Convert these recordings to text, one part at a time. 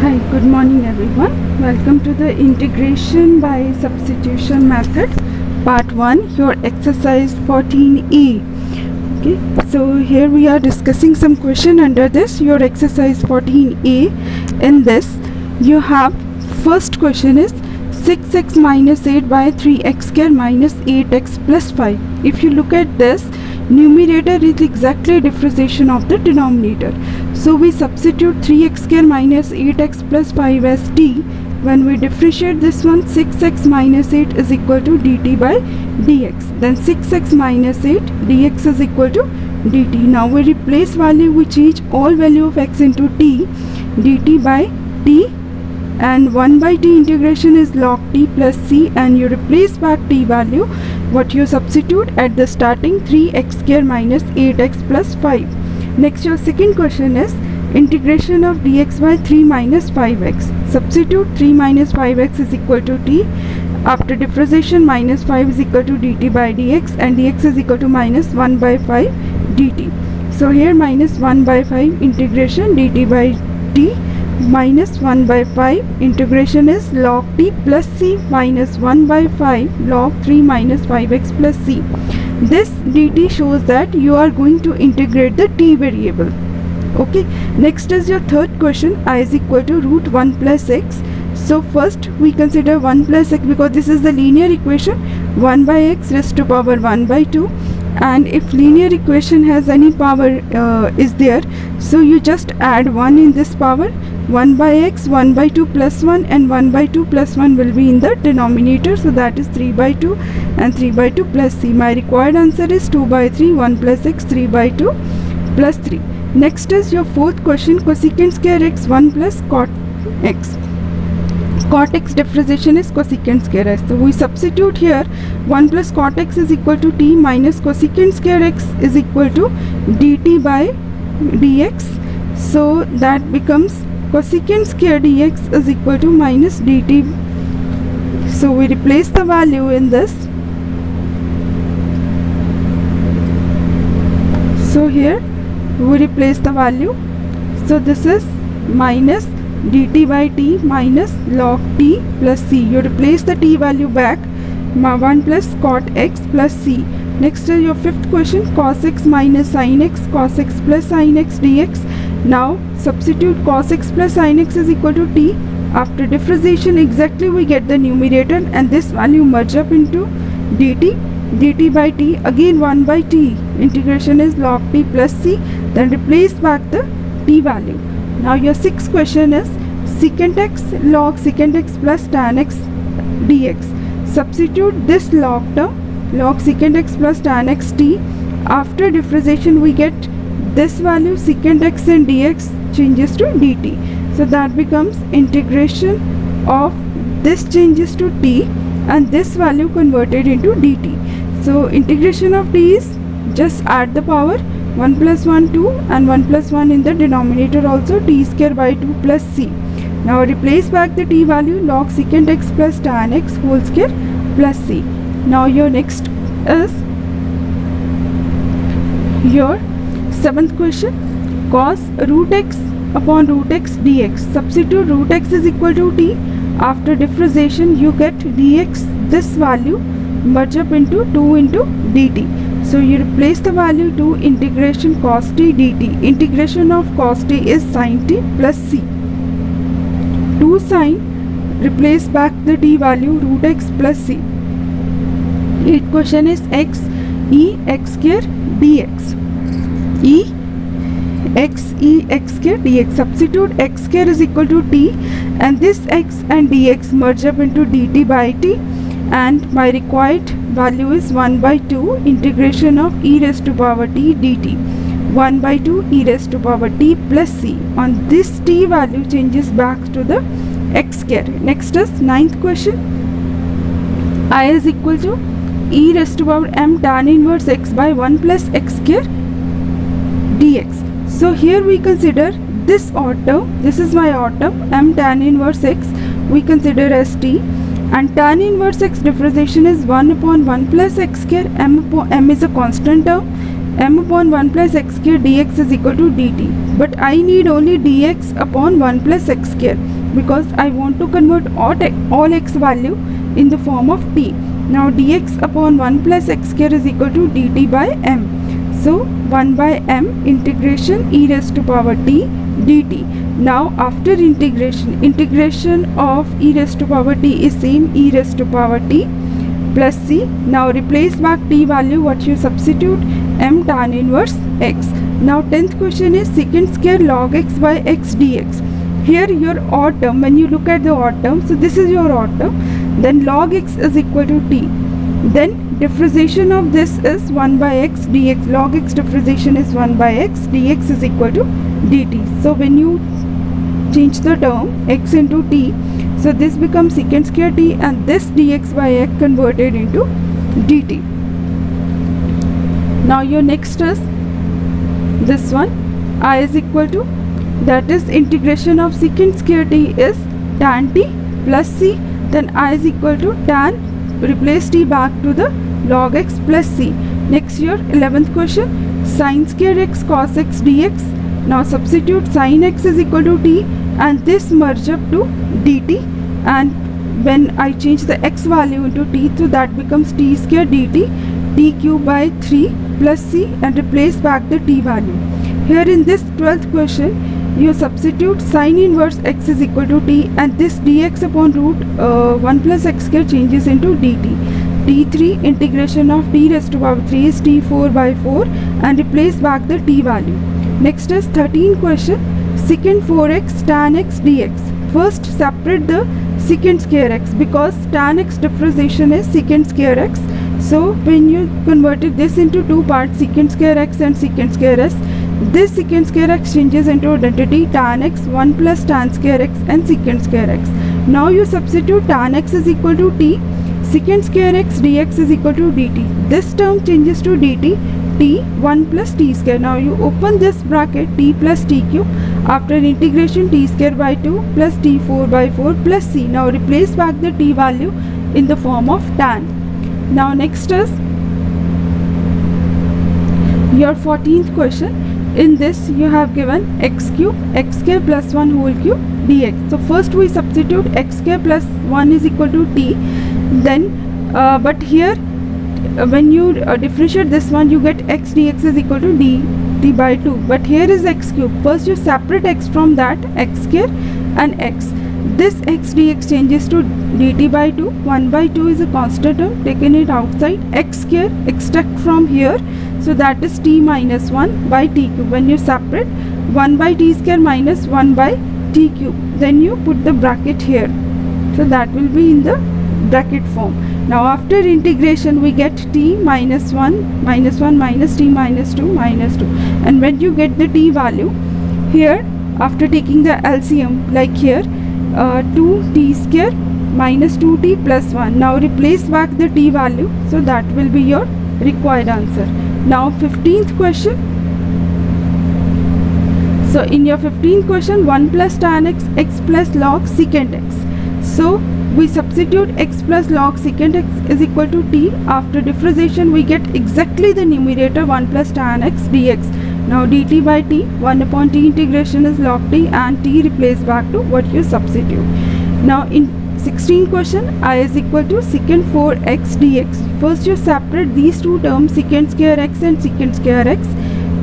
Hi, good morning everyone. Welcome to the integration by substitution method part 1, your exercise 14e. Okay, so here we are discussing some question under this, your exercise 14a. In this you have first question is 6x minus 8 by 3x square minus 8x plus 5. If you look at this, numerator is exactly differentiation of the denominator. So we substitute 3x square minus 8x plus 5 as t. When we differentiate this one, 6x minus 8 is equal to dt by dx. Then 6x minus 8 dx is equal to dt. Now we replace value, we change all value of x into t, dt by t, and 1 by t integration is log t plus c, and you replace back t value what you substitute at the starting, 3x square minus 8x plus 5. Next, your second question is integration of dx by 3 minus 5x. Substitute 3 minus 5x is equal to t. After differentiation, minus 5 is equal to dt by dx, and dx is equal to minus 1 by 5 dt. So here minus 1 by 5 integration dt by t minus 1 by 5 integration is log t plus c minus 1 by 5 log 3 minus 5x plus c. This dt shows that you are going to integrate the t variable. Okay, next is your third question, I is equal to root 1 plus x. So first we consider 1 plus x because this is the linear equation, 1 by x raised to power 1 by 2, and if linear equation has any power is there, so you just add 1 in this power, 1 by x, 1 by 2 plus 1, and 1 by 2 plus 1 will be in the denominator, so that is 3 by 2 and 3 by 2 plus c. My required answer is 2 by 3, 1 plus x, 3 by 2 plus 3. Next is your fourth question, cosecant square x 1 plus cot x. Cot x differentiation is cosecant square x. So we substitute here 1 plus cot x is equal to t minus cosecant square x is equal to dt by dx. So that becomes cosecant square dx is equal to minus dt. So we replace the value in this. So here we replace the value. So this is minus dt by t minus log t plus c. You replace the t value back, 1 plus cot x plus c. Next is your fifth question, cos x minus sin x, cos x plus sin x dx. Now substitute cos x plus sin x is equal to t. After differentiation exactly we get the numerator, and this value merge up into dt, dt by t, again 1 by t, integration is log t plus c, then replace back the t value. Now your sixth question is secant x log secant x plus tan x dx. Substitute this log term, log secant x plus tan x t. After differentiation we get this value, secant x and dx changes to dt. So that becomes integration of this changes to t and this value converted into dt. So integration of t is just add the power, 1 plus 1 2 and 1 plus 1 in the denominator also, t square by 2 plus c. Now replace back the t value, log secant x plus tan x whole square plus c. Now your next is your seventh question, cos root x upon root x dx. Substitute root x is equal to t. After differentiation you get dx, this value merge up into 2 into dt. So you replace the value to integration cos t dt. Integration of cos t is sin t plus c. 2 sin, replace back the t value, root x plus c. Eighth question is x e x square dx. E x square dx. Substitute x square is equal to t, and this x and dx merge up into dt by t, and my required value is 1 by 2 integration of e raised to power t dt. 1 by 2 e raised to power t plus c. On this t value changes back to the x square. Next is ninth question, I is equal to e raised to power m tan inverse x by 1 plus x square dx. So here we consider this odd term, this is my odd term, m tan inverse x we consider as t, and tan inverse x differentiation is 1 upon 1 plus x square, m is a constant term, m upon 1 plus x square dx is equal to dt, but I need only dx upon 1 plus x square because I want to convert all x value in the form of t. Now dx upon 1 plus x square is equal to dt by m. So 1 by m integration e raised to power t dt. Now after integration of e raised to power t is same e raised to power t plus c. Now replace back t value, what you substitute, m tan inverse x. Now 10th question is secant square log x by x dx. Here your odd term, when you look at the odd term, so this is your odd term, then log x is equal to t, then differentiation of this is 1 by x dx, log x differentiation is 1 by x dx is equal to dt. So when you change the term x into t, so this becomes secant square t and this dx by x converted into dt. Now your next is this one, I is equal to, that is integration of secant square t is tan t plus c, then I is equal to tan, replace t back to the log x plus c. Next your 11th question, sin square x cos x dx. Now substitute sin x is equal to t and this merge up to dt, and when I change the x value into t, so that becomes t square dt, t cube by 3 plus c, and replace back the t value. Here in this 12th question you substitute sin inverse x is equal to t and this dx upon root 1 plus x square changes into dt. t3 integration of t raised to power 3 is t4 by 4 and replace back the t value. Next is 13th question, secant 4x tan x dx. First separate the secant square x because tan x differentiation is secant square x. So when you converted this into two parts, secant square x and secant square s, this secant square x changes into identity tan x 1 plus tan square x and secant square x. Now you substitute tan x is equal to t, secant square x dx is equal to dt. This term changes to dt, t 1 plus t square. Now you open this bracket t plus t cube, after integration t square by 2 plus t4 by 4 plus c. Now replace back the t value in the form of tan. Now next is your 14th question. In this you have given x cube, x square plus 1 whole cube dx. So first we substitute x square plus 1 is equal to t, then but here when you differentiate this one you get x dx is equal to dt by 2, but here is x cube. First you separate x from that, x square and x. This x dx changes to dt by 2, 1 by 2 is a constant term, taken it outside, x square extract from here, so that is t minus 1 by t cube. When you separate 1 by t square minus 1 by t cube, then you put the bracket here, so that will be in the bracket form. Now after integration we get t minus 1 minus t minus 2 minus 2, and when you get the t value here after taking the LCM, like here 2t square minus 2t plus 1. Now replace back the t value, so that will be your required answer. Now 15th question. So in your 15th question, 1 plus tan x, x plus log secant x. So we substitute x plus log secant x is equal to t. After differentiation we get exactly the numerator 1 plus tan x dx. Now dt by t, 1 upon t integration is log t and t replace back to what you substitute. Now in 16th question, I is equal to secant 4x dx. First you separate these two terms, secant square x and secant square x.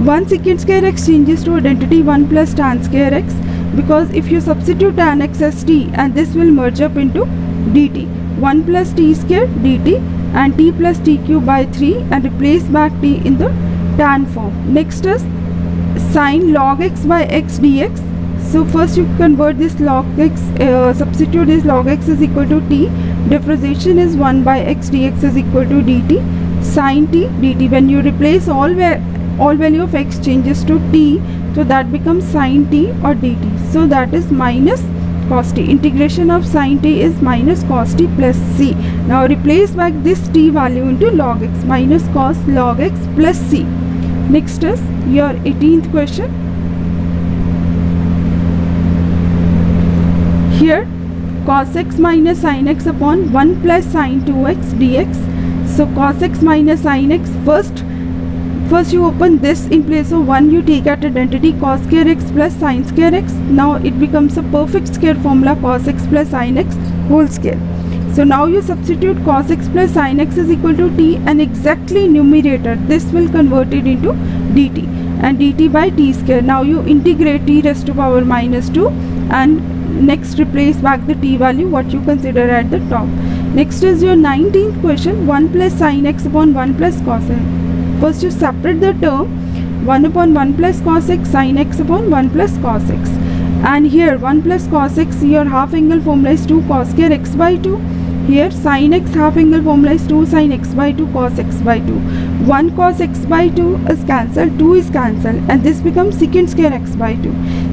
One secant square x changes to identity 1 plus tan square x, because if you substitute tan x as t, and this will merge up into dt, 1 plus t square dt and t plus t cube by 3, and replace back t in the tan form. Next is sin log x by x dx. So first you convert this log x, substitute this log x is equal to t, differentiation is 1 by x dx is equal to dt, sin t dt. When you replace all value of x changes to t, so that becomes sin t or dt. So that is minus cos t. Integration of sin t is minus cos t plus c. Now replace back this t value into log x, minus cos log x plus c. Next is your 18th question. Here cos x minus sin x upon 1 plus sin 2x dx. So cos x minus sin x, first First you open this, in place of 1 you take at identity cos square x plus sin square x. Now it becomes a perfect square formula, cos x plus sin x whole square. So now you substitute cos x plus sin x is equal to t, and exactly numerator this will convert it into dt, and dt by t square. Now you integrate t raised to power minus 2, and next replace back the t value what you consider at the top. Next is your 19th question, 1 plus sin x upon 1 plus cos x. First you separate the term 1 upon 1 plus cos x, sin x upon 1 plus cos x, and here 1 plus cos x, your half angle formula is 2 cos square x by 2. Here sin x half angle formula is 2 sin x by 2 cos x by 2. 1 cos x by 2 is cancelled, 2 is cancelled, and this becomes secant square x by 2.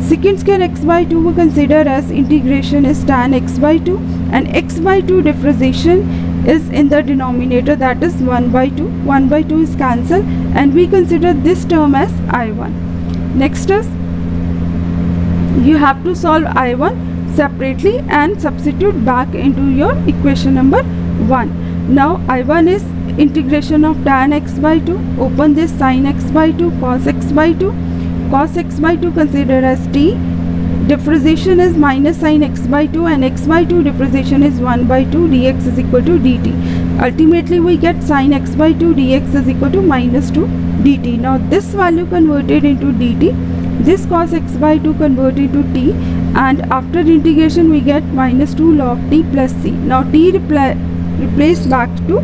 Secant square x by 2 we consider as integration is tan x by 2, and x by 2 differentiation is in the denominator, that is 1 by 2. 1 by 2 is cancelled, and we consider this term as I1. Next is you have to solve I1 separately and substitute back into your equation number 1. Now I1 is integration of tan x by 2, open this sin x by 2 cos x by 2. Cos x by 2 consider as t, differentiation is minus sin x by 2, and x by 2 differentiation is 1 by 2, dx is equal to dt. Ultimately we get sin x by 2 dx is equal to minus 2 dt. Now this value converted into dt, this cos x by 2 converted to t, and after integration we get minus 2 log t plus c. Now t replace back to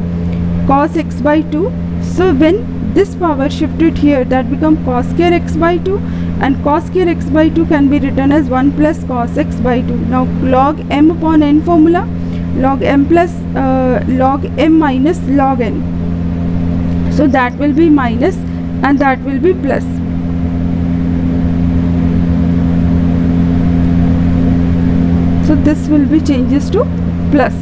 cos x by 2. So when this power shifted here, that become cos square x by 2, and cos square x by 2 can be written as 1 plus cos x by 2. Now log m upon n formula, log m plus log m minus log n. So that will be minus and that will be plus. So this will be changes to plus.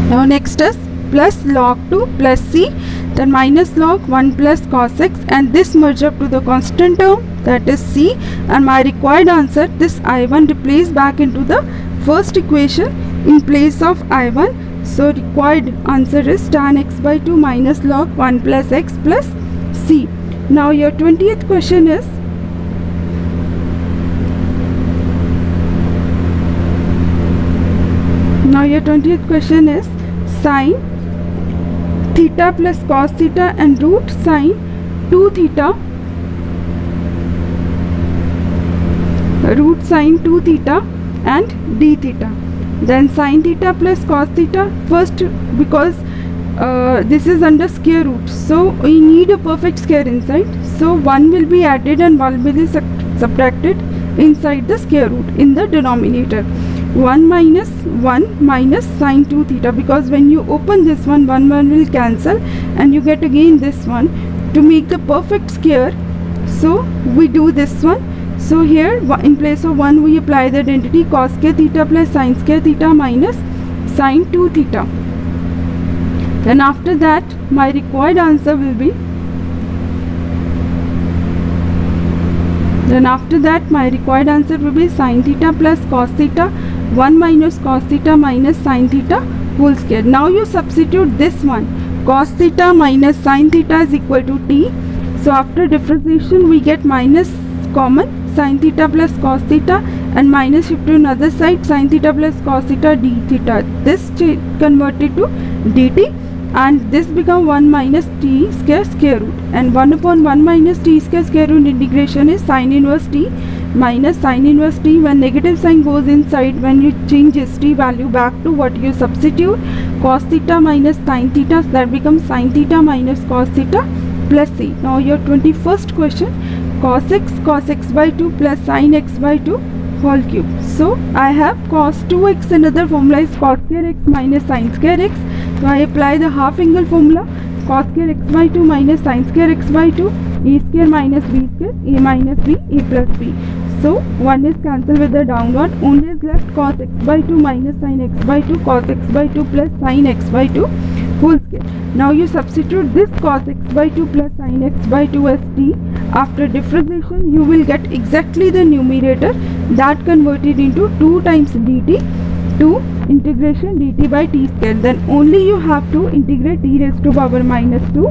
Now next is plus log 2 plus c, then minus log 1 plus cos x, and this merge up to the constant term, that is c, and my required answer, this I1 replace back into the first equation in place of I1. So required answer is tan x by 2 minus log 1 plus x plus c. Now your 20th question is sin theta plus cos theta and root sin 2 theta and d theta. Then sin theta plus cos theta, first because this is under square root, so we need a perfect square inside, so 1 will be added and 1 will be subtracted inside the square root in the denominator. 1 minus sin 2 theta, because when you open this one, 1 will cancel and you get again this one to make the perfect square. So we do this one. So here in place of 1 we apply the identity cos square theta plus sin square theta minus sin 2 theta. Then after that my required answer will be sin theta plus cos theta 1 minus cos theta minus sin theta whole square. Now you substitute this one, cos theta minus sin theta is equal to t. So after differentiation we get minus common, sin theta plus cos theta, and minus shift to another side, sin theta plus cos theta d theta. This converted to dt, and this become 1 minus t square root, and 1 upon 1 minus t square root integration is sin inverse t minus sin inverse t. When negative sign goes inside, when you change this t value back to what you substitute, cos theta minus sin theta, that becomes sin theta minus cos theta plus c. Now your 21st question, cos x by 2 plus sin x by 2 whole cube. So I have cos 2x, another formula is cos square x minus sin square x. So I apply the half angle formula, cos square x by 2 minus sin square x by 2, a square minus b square, a minus b, a plus b. So 1 is cancelled with the downward, only is left cos x by 2 minus sin x by 2, cos x by 2 plus sin x by 2 whole square. Now you substitute this cos x by 2 plus sin x by 2 as t. After differentiation you will get exactly the numerator, that converted into 2 times dt to integration dt by t square, then only you have to integrate t raised to power minus 2.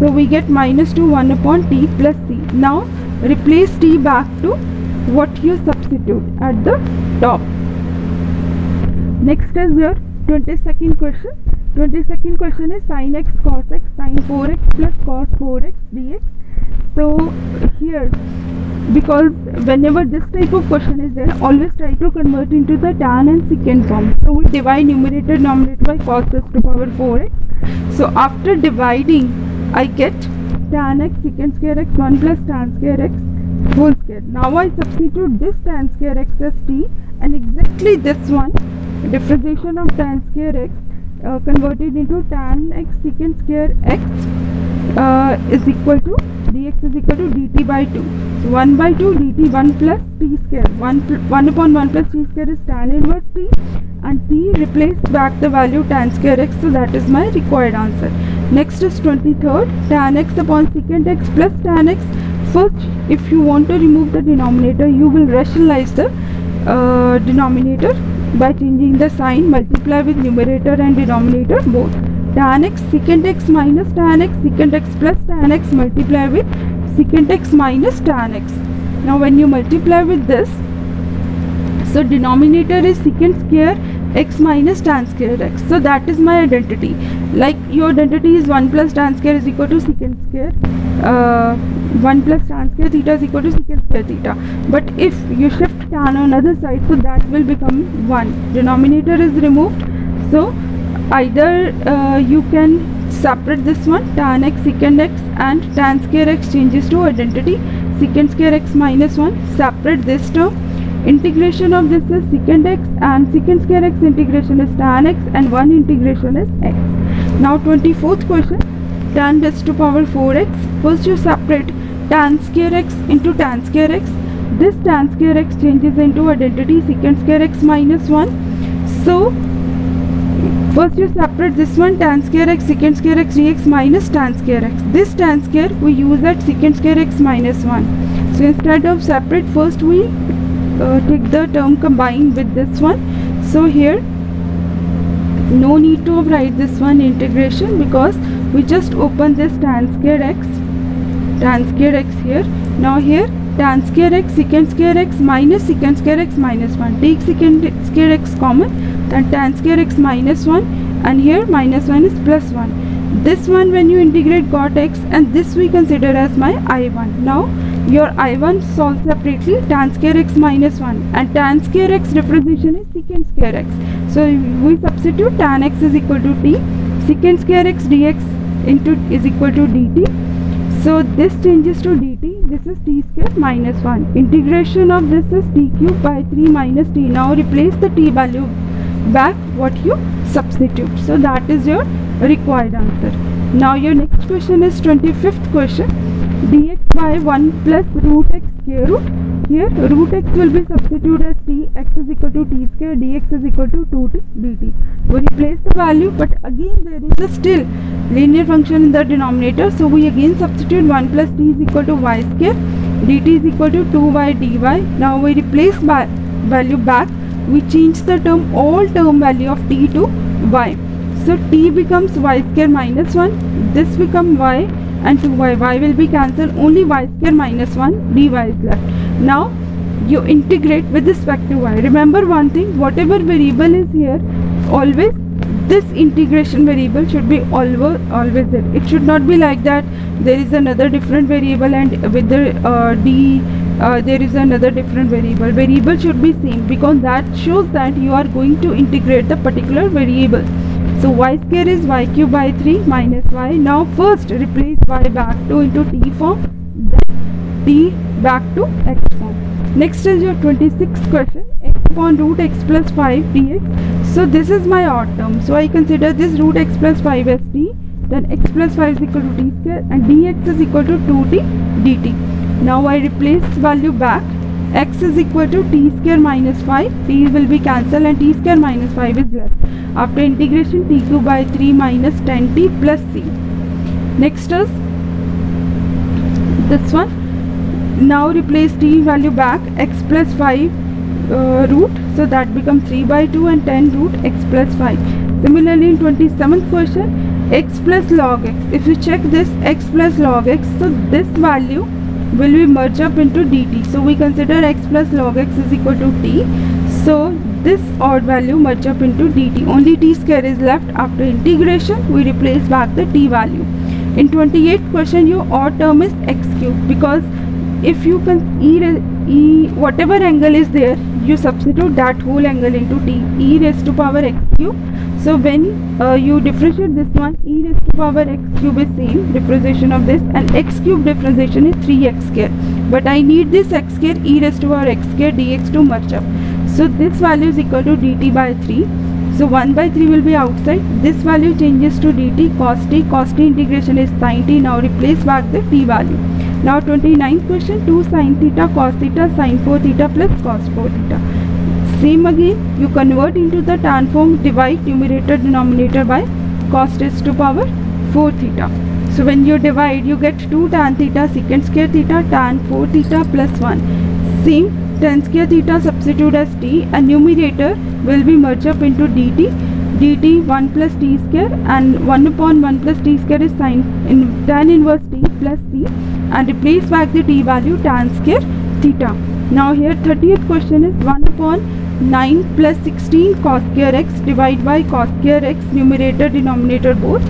So we get minus 2 1 upon t plus c. Now replace t back to what you substitute at the top. Next is your 22nd question. 22nd question is sin x cos x sin 4x plus cos 4x dx. So here, because whenever this type of question is there, always try to convert into the tan and secant form. So we divide numerator denominator by cos raised to power 4x. So after dividing, I get tan x secant square x 1 plus tan square x whole square. Now I substitute this tan square x as t, and exactly this one, differentiation of tan square x converted into tan x secant square x is equal to dx is equal to dt by 2. So 1 by 2 dt 1 plus t square, 1 upon 1 plus t square is tan inverse t, and t replace back the value tan square x. So that is my required answer. Next is 23rd, tan x upon secant x plus tan x. First, if you want to remove the denominator, you will rationalize the denominator by changing the sign, multiply with numerator and denominator both. Tan x secant x minus tan x secant x plus tan x multiply with secant x minus tan x. Now when you multiply with this, so denominator is secant square x minus tan square x. So that is my identity. Like your identity is 1 plus tan square is equal to secant square 1 plus tan square theta is equal to secant square theta. But if you shift tan on other side, so that will become 1. Denominator is removed. So either you can separate this one, tan x secant x, and tan square x changes to identity secant square x minus 1. Separate this term. Integration of this is secant x, and secant square x integration is tan x, and 1 integration is x. Now 24th question, tan raised to power 4x. First you separate tan square x into tan square x. This tan square x changes into identity secant square x minus 1. So first you separate this one, tan square x secant square x dx minus tan square x. This tan square we use at secant square x minus 1. So instead of separate, first we take the term combined with this one. So here no need to write this one integration, because we just open this tan square x here. Now here tan square x secant square x minus secant square x minus 1. Take secant square x common, then tan square x minus 1, and here minus 1 is plus 1. This one when you integrate got x, and this we consider as my I1. Now your I1 solve separately, tan square x minus 1, and tan square x representation is secant square x. So we substitute tan x is equal to t, secant square x dx into is equal to dt. So this changes to dt, this is t square minus 1. Integration of this is t cube by 3 minus t. Now replace the t value back what you substitute. So that is your required answer. Now your next question is 25th question, dx by 1 plus root x square root. Here root x will be substituted as t, x is equal to t square, dx is equal to 2t dt. We replace the value, but again there is a still linear function in the denominator. So we again substitute 1 plus t is equal to y square, dt is equal to 2y dy. Now we replace by value back, we change the term, all term value of t to y. So t becomes y square minus 1, this becomes y, and 2y, y will be cancelled, only y square minus 1 dy is left. Now you integrate with respect to y. Remember one thing, whatever variable is here, always this integration variable should be always there. It should not be like that there is another different variable, and with the there is another different variable. Variable should be same, because that shows that you are going to integrate the particular variable. So y square is y cube by 3 minus y. Now first replace y back to into t form, then t back to x form. Next is your 26th question, x upon root x plus 5 dx. So this is my odd term, so I consider this root x plus 5 as t, then x plus 5 is equal to t square, and dx is equal to 2t dt. Now I replace value back, x is equal to t square minus 5, t will be cancelled, and t square minus 5 is left. After integration, t cube by 3 minus 10t plus c. Next is this one. Now replace t value back, x plus 5 root, so that becomes 3 by 2 and 10 root x plus 5. Similarly, in 27th question, x plus log x. If you check this x plus log x, so this value will be merged up into dt. So we consider x plus log x is equal to t. So this odd value merge up into dt. Only t square is left. After integration, we replace back the t value. In 28th question, your odd term is x cube, because if you can whatever angle is there, you substitute that whole angle into t, e raised to power x cube. So when you differentiate this one, e raised to power x cube is same differentiation of this, and x cube differentiation is 3x square. But I need this x square, e raised to power x square dx to merge up. So this value is equal to dt by 3. So 1 by 3 will be outside. This value changes to dt cos t. Cos t integration is sin t. Now replace back the t value. Now 29th question, 2 sin theta cos theta sin 4 theta plus cos 4 theta. Same again, you convert into the tan form, divide numerator denominator by cos raised to power 4 theta. So when you divide, you get 2 tan theta secant square theta tan 4 theta plus 1. Same, tan square theta substitute as t, and numerator will be merged up into dt. dt 1 plus t square, and 1 upon 1 plus t square is sin in tan inverse t plus c, and replace back the t value tan square theta. Now here 30th question is 1 upon 9 plus 16 cos square x divided by cos square x, numerator denominator both.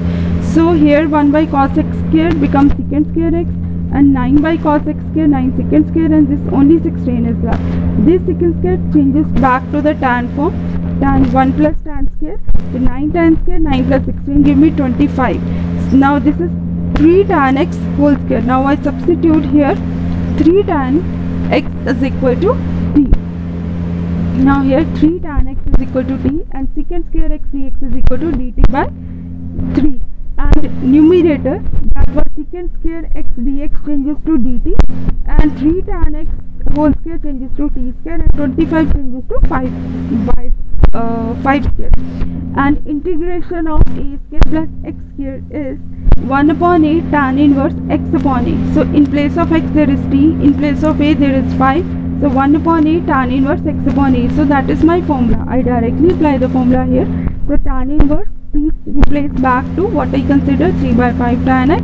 So here 1 by cos x square becomes secant square x, and 9 by cos x square 9 secant square, and this only 16 is left. This secant square changes back to the tan form, tan 1 plus tan square, so 9 tan square 9 plus 16 give me 25. Now this is 3 tan x whole square. Now I substitute here 3 tan x is equal to t. Now here 3 tan x is equal to t, and secant square x dx is equal to dt by 3. And numerator, that was secant square x dx changes to dt, and 3 tan x whole square changes to t square, and 25 changes to 5 by 5 square. And integration of a square plus x square is 1 upon a tan inverse x upon a. So in place of x there is t, in place of a there is 5. So 1 upon a tan inverse x upon a. So that is my formula. I directly apply the formula here. So tan inverse t replace back to what I consider 3 by 5 tan x.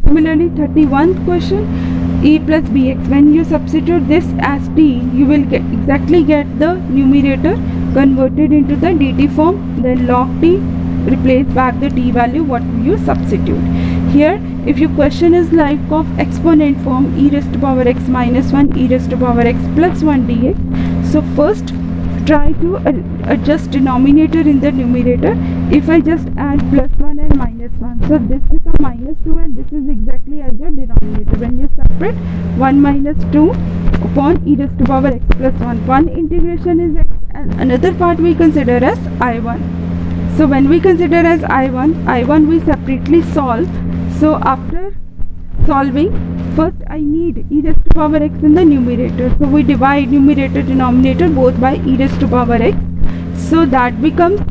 Similarly, 31st question, a plus bx. When you substitute this as t, you will exactly get the numerator converted into the dt form. Then log t, replace back the t value what you substitute. Here, if your question is like of exponent form, e raised to power x minus 1, e raised to power x plus 1 dx. So first try to adjust denominator in the numerator. If I just add plus 1 and minus 1, so this becomes minus 2, and this is exactly as your denominator. When you separate 1 minus 2 upon e raised to power x plus 1, one integration is x, and another part we consider as I1. So when we consider as I1 we separately solve. So after solving, first I need e raised to power x in the numerator. So we divide numerator denominator both by e raised to power x. So that becomes,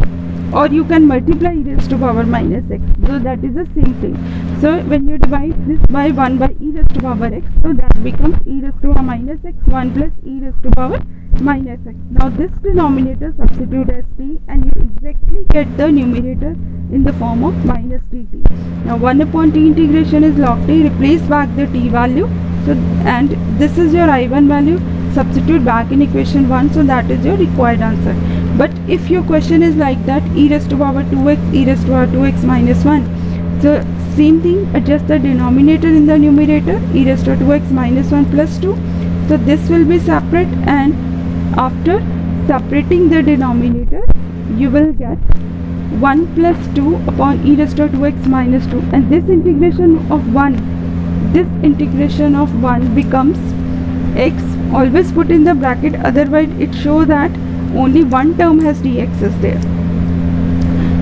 or you can multiply e raised to power minus x. So that is the same thing. So when you divide this by 1 by e raised to power x, so that becomes e raised to power minus x 1 plus e raised to power minus x. Now this denominator substitute as t, and you exactly get the numerator in the form of minus dt. Now 1 upon t integration is log t, replace back the t value. So and this is your I1 value, substitute back in equation 1, so that is your required answer. But if your question is like that, e raised to power 2x, e raised to power 2x minus 1, so same thing, adjust the denominator in the numerator, e raised to 2x minus 1 plus 2. So this will be separate, and after separating the denominator, you will get 1 plus 2 upon e raised to 2x minus 2, and this integration of 1 becomes x. Always put in the bracket, otherwise it shows that only one term has dx is there.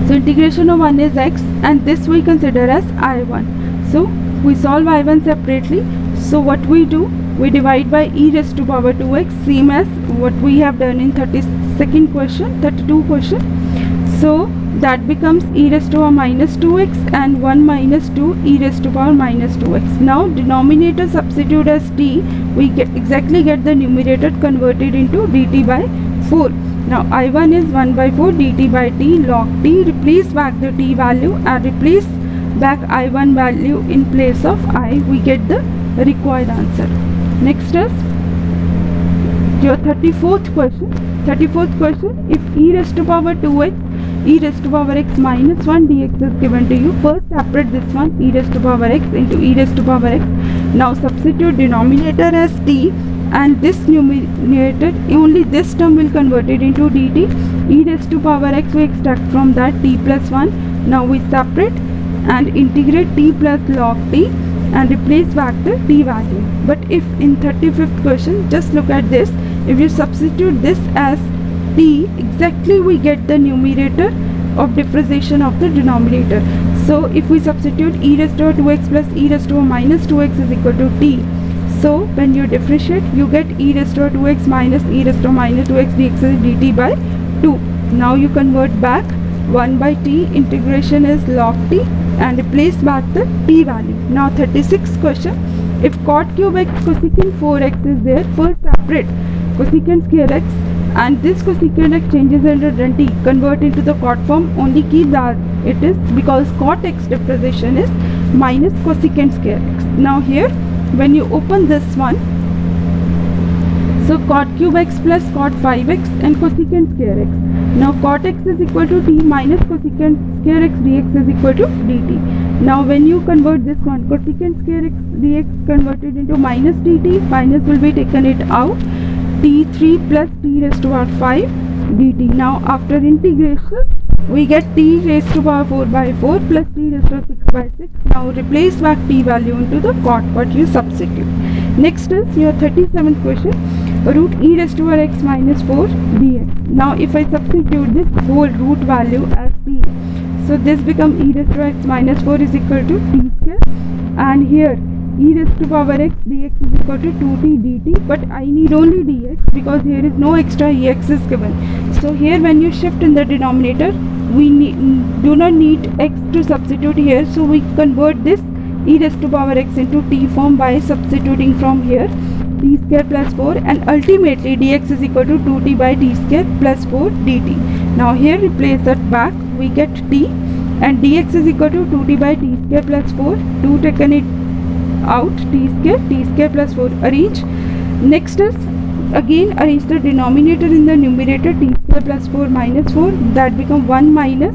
So integration of 1 is x, and this we consider as I1. So we solve I1 separately. So what we do, we divide by e raised to power 2x, same as what we have done in 32 question. So that becomes e raised to power minus 2x, and 1 minus 2 e raised to power minus 2x. Now denominator substitute as t, we exactly get the numerator converted into dt by 4. Now I1 is 1 by 4 dt by t log t. Replace back the t value and replace back I1 value in place of I. We get the required answer. Next is your 34th question. 34th question, if e raised to power 2x, e raised to power x minus 1 dx is given to you. First separate this one, e raised to power x into e raised to power x. Now substitute denominator as t and this numerator, only this term will convert it into dt. E raised to power x we extract from that t plus 1. Now we separate and integrate t plus log t and replace back the t value. But if in 35th question, just look at this, if you substitute this as t, exactly we get the numerator of differentiation of the denominator. So if we substitute e raised to 2x plus e raised to minus 2x is equal to t. So when you differentiate, you get e raised to 2x minus e raised to minus 2x dx is dt by 2. Now you convert back 1 by t, integration is log t and replace back the t value. Now 36th question, if cot cube x cosecant 4x is there, first separate cosecant square x and this cosecant x changes into identity, convert into the cot form, only keep that it is, because cot x differentiation is minus cosecant square x. Now here when you open this one, so cot cube x plus cot 5x and cosecant square x. Now cot x is equal to t minus cosecant square x dx is equal to dt. Now when you convert this one, cosecant square x dx converted into minus dt, minus will be taken it out, t3 plus t raised to power 5 dt. Now after integration we get t raised to power 4 by 4 plus t raised to 6 by 6. Now replace back t value into the cot what you substitute. Next is your 37th question, root e raised to power x minus 4 dx. Now if I substitute this whole root value as t, so this become e raised to x minus 4 is equal to t square, and here e raised to power x dx is equal to 2t dt, but I need only dx because here is no extra ex is given. So here when you shift in the denominator, we do not need x to substitute here, so we convert this e raised to power x into t form by substituting from here t square plus 4, and ultimately dx is equal to 2t by t square plus 4 dt. Now here replace that back, we get t and dx is equal to 2t by t square plus 4, 2 taken it out, t square plus 4 arrange. Next is again arrange the denominator in the numerator, t square plus 4 minus 4, that become 1 minus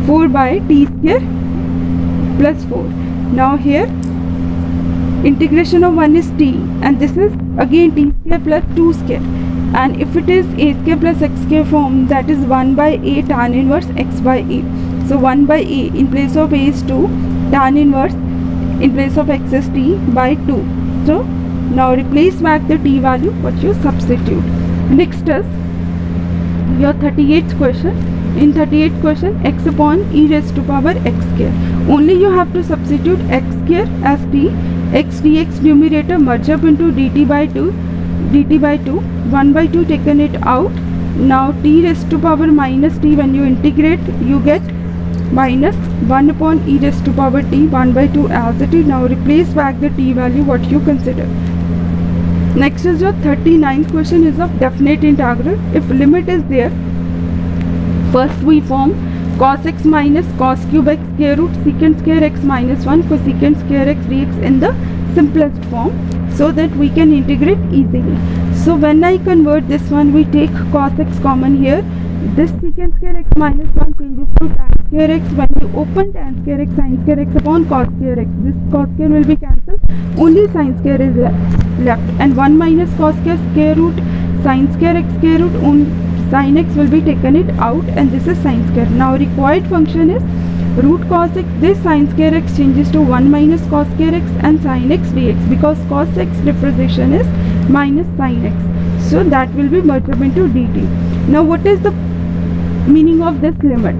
4 by t square plus 4. Now here integration of 1 is t and this is again t square plus 2 square, and if it is a square plus x square form, that is 1 by a tan inverse x by a. So 1 by a in place of a is 2, tan inverse in place of x is t by 2. So now replace back the t value what you substitute. Next is your 38th question. In 38th question, x upon e raised to power x square. Only you have to substitute x square as t, x dx numerator merge up into dt by 2, 1 by 2 taken it out. Now t raised to power minus t, when you integrate you get minus 1 upon e raised to power t, 1 by 2 as it is. Now replace back the t value what you consider. Next is your 39th question is of definite integral. If limit is there, first we form cos x minus cos cube x square root secant square x minus 1 cosecant square x dx in the simplest form, so that we can integrate easily. So when I convert this one, we take cos x common here, this secant square x minus 1 changes to tan square x. When you open tan square x, sin square x upon cos square x, this cos square will be cancelled, only sin square is left, and 1 minus cos square root sin square x square root, sin x will be taken it out, and this is sin square. Now required function is root cos x, this sin square x changes to 1 minus cos square x and sin x dx, because cos x differentiation is minus sin x, so that will be merged up into dt. Now what is the meaning of this limit?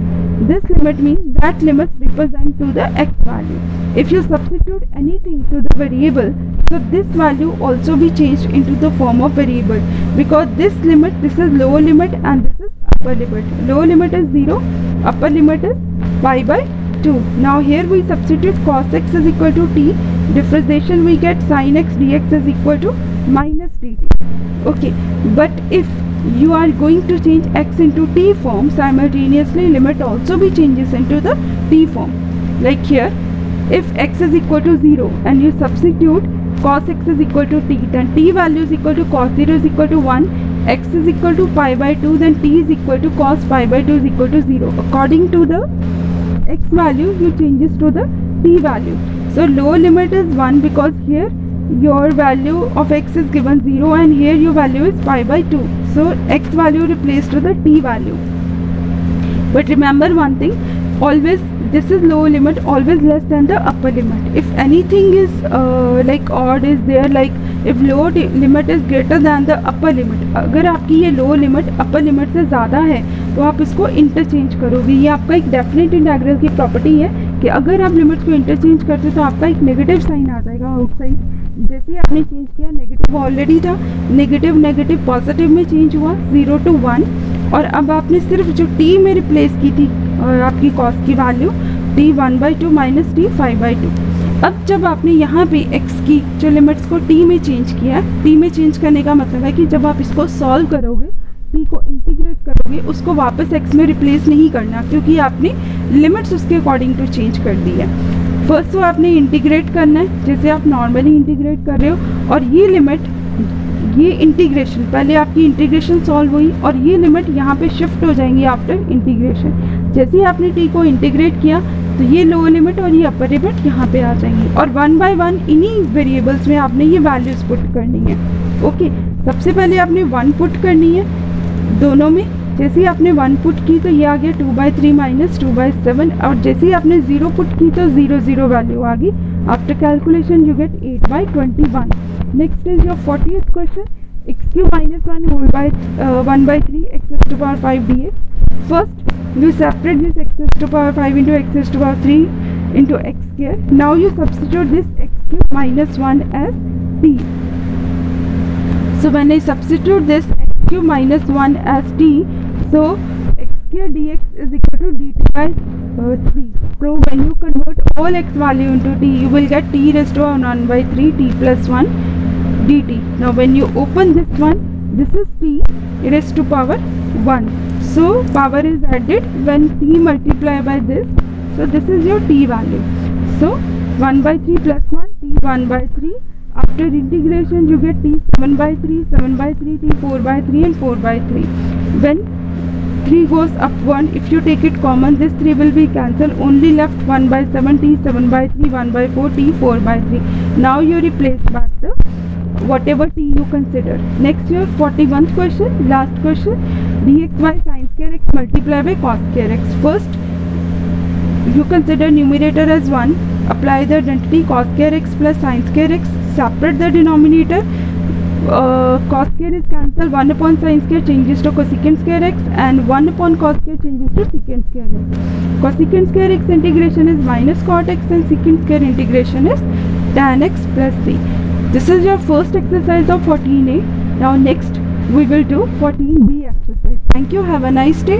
This limit means that limits represent to the x value. If you substitute anything to the variable, so this value also be changed into the form of variable, because this limit, this is lower limit and this is upper limit. Lower limit is 0, upper limit is pi by 2. Now here we substitute cos x is equal to t, differentiation we get sin x dx is equal to minus dt. Okay, but if you are going to change x into t form, simultaneously limit also be changes into the t form. Like here, if x is equal to 0 and you substitute cos x is equal to t, then t value is equal to cos 0 is equal to 1, x is equal to pi by 2, then t is equal to cos pi by 2 is equal to 0. According to the x value, you changes to the t value. So lower limit is 1 because here your value of x is given 0 and here your value is pi by 2. So x value replaced to the t value. But remember one thing, always this is lower limit, always less than the upper limit. If anything is like odd is there, like if lower limit is greater than the upper limit, अगर आपकी ये lower limit upper limit से ज़्यादा है तो आप इसको interchange करोगे. ये आपका एक डेफिनेट इंटीग्रल की प्रॉपर्टी है कि अगर आप लिमिट को इंटरचेंज करते हो तो आपका एक नेगेटिव साइन आ जाएगा आउटसाइड. जैसे ही आपने चेंज किया, नेगेटिव ऑलरेडी था, नेगेटिव नेगेटिव पॉजिटिव में चेंज हुआ 0 to 1, और अब आपने सिर्फ जो t में रिप्लेस की थी और आपकी कॉस की वैल्यू t 1/2 माइनस t 5/2. अब जब आपने यहाँ पे x की जो लिमिट्स को t में चेंज किया, t में चेंज करने का मतलब है कि जब आप इसको सॉल्व करोगे, t को इंटीग्रेट करोगे, उसको वापस x में रिप्लेस नहीं करना क्योंकि आपने लिमिट्स उसके अकॉर्डिंग टू चेंज कर दी है. फर्स्ट तो आपने इंटीग्रेट करना है जैसे आप नॉर्मली इंटीग्रेट कर रहे हो, और ये लिमिट, ये इंटीग्रेशन, पहले आपकी इंटीग्रेशन सॉल्व हुई और ये लिमिट यहाँ पे शिफ्ट हो जाएंगी आफ्टर इंटीग्रेशन. जैसे ही आपने t को इंटीग्रेट किया तो ये लोअर लिमिट और ये अपर लिमिट यहाँ पे आ जाएंगी, और 1 by 1 इन्हीं वेरिएबल्स में आपने ये वैल्यूज पुट करनी है. ओके, सबसे पहले आपने 1 पुट करनी है दोनों में. जैसे ही आपने 1 पुट की तो ये आ गया 2/3 माइनस 2/7, और जैसे ही आपने 0 पुट की तो 0 0 वैल्यू आ गई. After calculation you get 8/21. Next is your 40th question, x³ - 1 whole by 1/3 x raised to power 5 dx. First you separate this x raised to power 5 into x raised to power 3 into x². Now you substitute this x³ - 1 as t. So when I substitute this x³ - 1 as t, so x² dx is equal to dt by 3. So when you convert all x value into t, you will get t raised to power 1/3 t plus 1 dt. Now when you open this one, this is t raised to power 1. So power is added when t multiply by this. So this is your t value. So 1/3 plus 1, t 1/3. After integration you get t 7/3, 7/3, t 4/3 and 4/3. When 3 goes up 1, if you take it common, this 3 will be cancelled, only left 1/7, t 7/3, 1/4, t 4/3. Now you replace back the whatever t you consider. Next your 41st question, last question, dx by sin square x multiply by cos square x. First you consider numerator as 1, apply the identity cos square x plus sin square x, separate the denominator. Cos square is cancelled, 1 upon sin square changes to cosecant square x, and 1 upon cos square changes to secant square x. Cosecant square x integration is minus cot x and secant square integration is tan x plus c. This is your first exercise of 14A. Now next we will do 14B exercise. Thank you. Have a nice day.